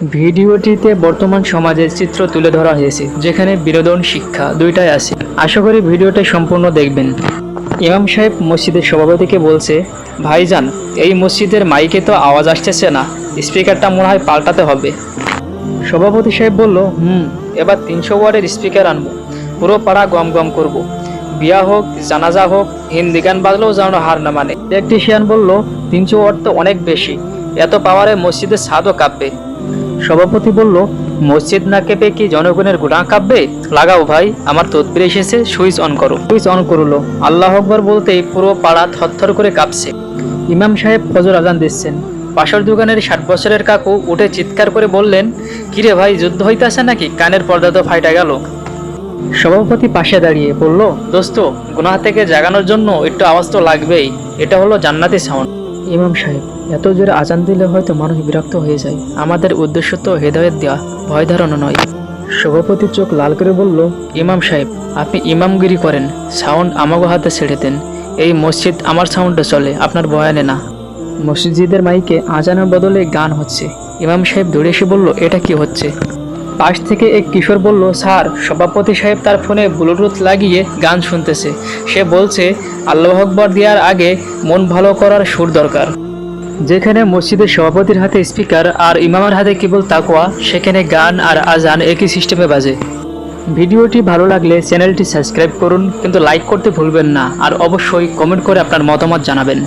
ভিডিওটিতে বর্তমান সমাজের চিত্র তুলে ধরা হয়েছে, যেখানে বিনোদন শিক্ষা দুইটাই আছে। আশা করি ভিডিওটা সম্পূর্ণ দেখবেন। ইমাম সাহেব মসজিদের সভাপতিকে বলছে, ভাইজান, এই মসজিদের মাইকে তো আওয়াজ আসতেছে না, স্পিকারটা মনে হয় পাল্টাতে হবে। সভাপতি সাহেব বলল, এবার 300 ওয়াটের স্পিকার আনবো, পুরো পাড়া গম গম করবো। বিয়া হোক, জানাজা হোক, হিন্দি গান বাজলেও যেন হার না মানে। ইলেকট্রিশিয়ান বলল, 300 ওয়াট তো অনেক বেশি, এত পাওয়ারে মসজিদের ছাদও কাঁপবে। সভাপতি বলল, মসজিদ না কেঁপে কি জনগণের গুনাহ কাঁপবে? লাগাও ভাই, আমার তদবির এসেছে, সুইচ অন করো। সুইচ অন করলো। আল্লাহ আকবার বলতেই পুরো পাড়া থরথর করে কাঁপছে। ইমাম সাহেব ফজর আজান দিচ্ছেন। পাশের দোকানের 60 বছরের কাকু উঠে চিৎকার করে বললেন, কিরে ভাই, যুদ্ধ হইতাছে নাকি? কানের পর্দা তো ফাইটা গেল। সভাপতি পাশে দাঁড়িয়ে বলল, দোস্ত, গুনাহ থেকে জাগানোর জন্য একটু আওয়াজ তো লাগবেই, এটা হলো জান্নাতি সাউন্ড। ইমাম সাহেব, এত জোরে আজান দিলে হয়তো মানুষ বিরক্ত হয়ে যায়, আমাদের উদ্দেশ্য তো হেদায়েত দেওয়া, ভয় ধারণা নয়। সভাপতি চোখ লাল করে বলল, ইমাম সাহেব, আপনি ইমামগিরি করেন, সাউন্ড আমাগো হাতে ছেড়ে দেন। এই মসজিদ আমার সাউন্ডে চলে, আপনার বয়ানে না। মসজিদের মাইকে আজানের বদলে গান হচ্ছে। ইমাম সাহেব দৌড়ে এসে বলল, এটা কি হচ্ছে? পাশ থেকে এক কিশোর বলল, স্যার, সভাপতি সাহেব তার ফোনে ব্লুটুথ লাগিয়ে গান শুনতেছে। সে বলছে, আল্লাহু আকবার দেওয়ার আগে মন ভালো করার সুর দরকার। যেখানে মসজিদের সভাপতির হাতে স্পিকার আর ইমামের হাতে কেবল তাকওয়া, সেখানে গান আর আজান একই সিস্টেমে বাজে। ভিডিওটি ভালো লাগলে চ্যানেলটি সাবস্ক্রাইব করুন, কিন্তু লাইক করতে ভুলবেন না, আর অবশ্যই কমেন্ট করে আপনার মতামত জানাবেন।